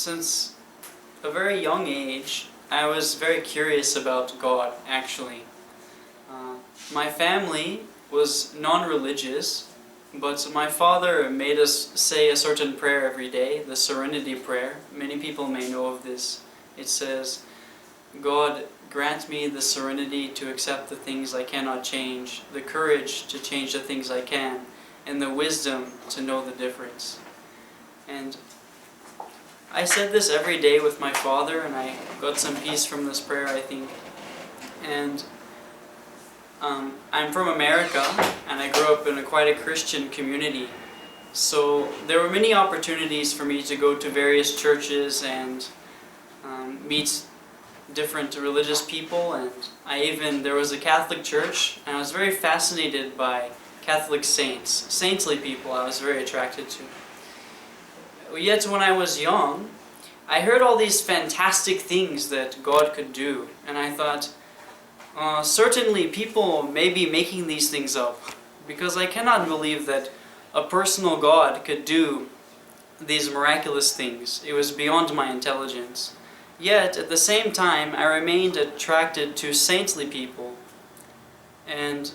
Since a very young age, I was very curious about God, actually. My family was non-religious, but my father made us say a certain prayer every day, the Serenity Prayer. Many people may know of this. It says, God, grant me the serenity to accept the things I cannot change, the courage to change the things I can, and the wisdom to know the difference. And I said this every day with my father, and I got some peace from this prayer, I think. And I'm from America, and I grew up in quite a Christian community. So there were many opportunities for me to go to various churches and meet different religious people, and there was a Catholic church, and I was very fascinated by Catholic saints, saintly people I was very attracted to. Yet when I was young, I heard all these fantastic things that God could do, and I thought, certainly people may be making these things up, because I cannot believe that a personal God could do these miraculous things. It was beyond my intelligence. Yet, at the same time, I remained attracted to saintly people. And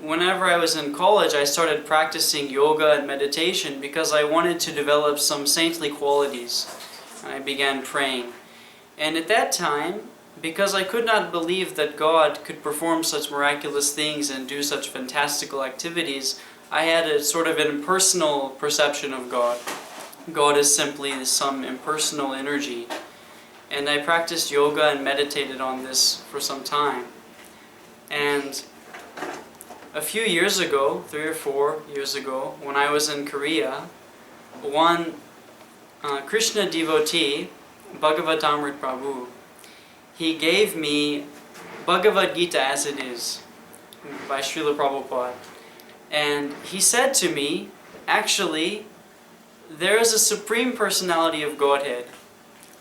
whenever I was in college, I started practicing yoga and meditation because I wanted to develop some saintly qualities. I began praying. And at that time, because I could not believe that God could perform such miraculous things and do such fantastical activities, I had a sort of impersonal perception of God. God is simply some impersonal energy. And I practiced yoga and meditated on this for some time. And a few years ago, 3 or 4 years ago, when I was in Korea, one Krishna devotee, Bhagavatamrit Prabhu, he gave me Bhagavad Gita as it is, by Srila Prabhupada. And he said to me, actually, there is a Supreme Personality of Godhead,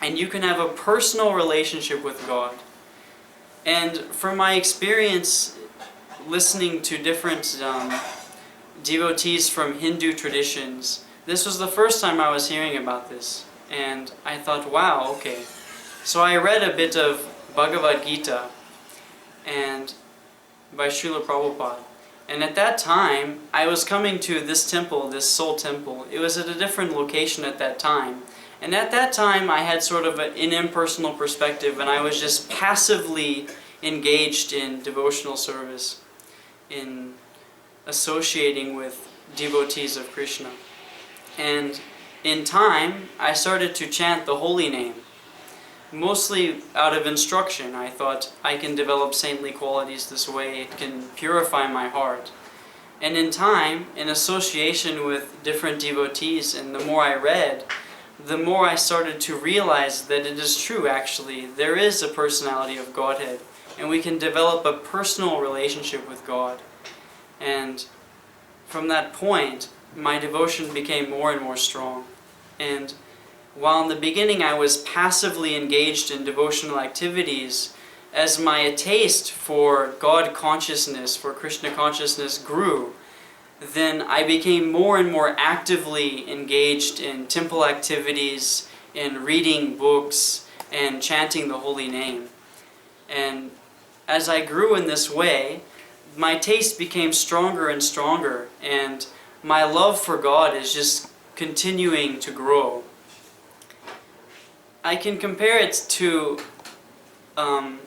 and you can have a personal relationship with God. And from my experience listening to different devotees from Hindu traditions, this was the first time I was hearing about this. And I thought, wow, okay. So I read a bit of Bhagavad Gita and by Srila Prabhupada. And at that time, I was coming to this temple, this soul temple. It was at a different location at that time. And at that time, I had sort of an impersonal perspective, and I was just passively engaged in devotional service, in associating with devotees of Krishna. And in time, I started to chant the holy name, mostly out of instruction. I thought, I can develop saintly qualities this way, it can purify my heart. And in time, in association with different devotees, and the more I read, the more I started to realize that it is true, actually. There is a personality of Godhead, and we can develop a personal relationship with God. And from that point, my devotion became more and more strong. And while in the beginning I was passively engaged in devotional activities, as my taste for God consciousness, for Krishna consciousness grew, then I became more and more actively engaged in temple activities, in reading books, and chanting the holy name. And as I grew in this way, my taste became stronger and stronger, and my love for God is just continuing to grow. I can compare it to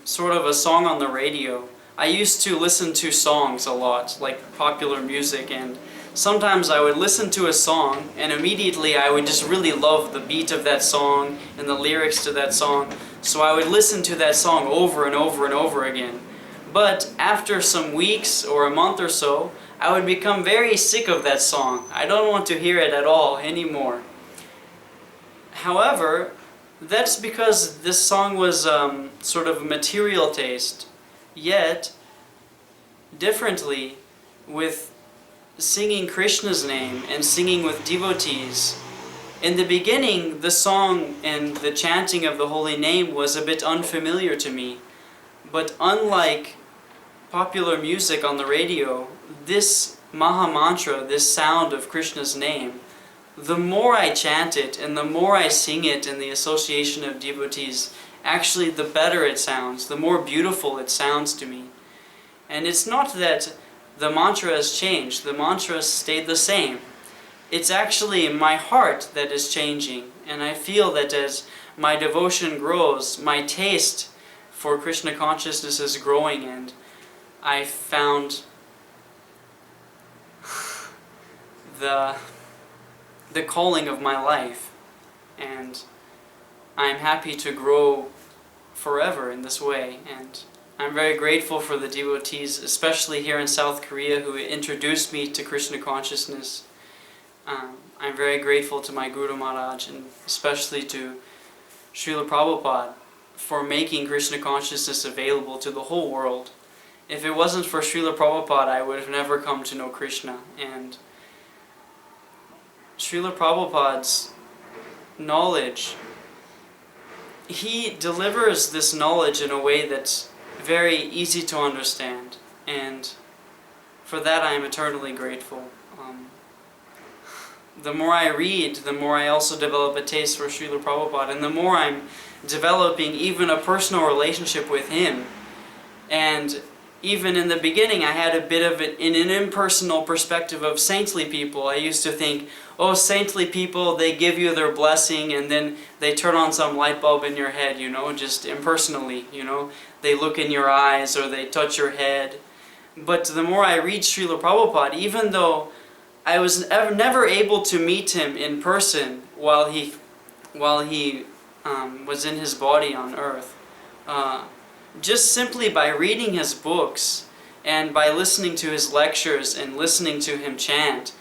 sort of a song on the radio. I used to listen to songs a lot, like popular music, and sometimes I would listen to a song and immediately I would just really love the beat of that song and the lyrics to that song, so I would listen to that song over and over and over again. But after some weeks or a month or so, I would become very sick of that song. I don't want to hear it at all anymore. However, that's because this song was sort of material taste. Yet, differently, with singing Krishna's name and singing with devotees, in the beginning, the song and the chanting of the holy name was a bit unfamiliar to me. But unlike popular music on the radio, this Maha Mantra, this sound of Krishna's name, the more I chant it and the more I sing it in the association of devotees, actually the better it sounds, the more beautiful it sounds to me. And it's not that the mantra has changed, the mantra has stayed the same. It's actually my heart that is changing, and I feel that as my devotion grows, my taste for Krishna consciousness is growing, and I found the calling of my life, and I'm happy to grow forever in this way. And I'm very grateful for the devotees, especially here in South Korea, who introduced me to Krishna consciousness. I'm very grateful to my Guru Maharaj, and especially to Srila Prabhupada, for making Krishna consciousness available to the whole world. If it wasn't for Srila Prabhupada, I would have never come to know Krishna. And Srila Prabhupada's knowledge, he delivers this knowledge in a way that's very easy to understand, and for that I am eternally grateful. The more I read, the more I also develop a taste for Srila Prabhupada, and the more I'm developing even a personal relationship with him. And even in the beginning, I had a bit of an impersonal perspective of saintly people. I used to think, oh, saintly people, they give you their blessing and then they turn on some light bulb in your head, you know, just impersonally, you know. They look in your eyes or they touch your head. But the more I read Srila Prabhupada, even though I was never able to meet him in person while he was in his body on earth, just simply by reading his books and by listening to his lectures and listening to him chant,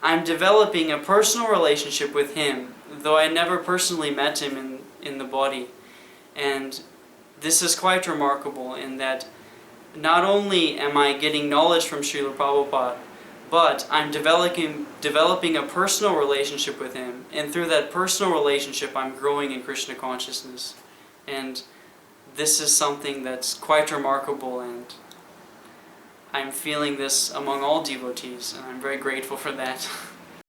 I'm developing a personal relationship with him, though I never personally met him in the body. And this is quite remarkable in that not only am I getting knowledge from Srila Prabhupada, but I'm developing a personal relationship with him, and through that personal relationship I'm growing in Krishna consciousness. And this is something that's quite remarkable, and I'm feeling this among all devotees, and I'm very grateful for that.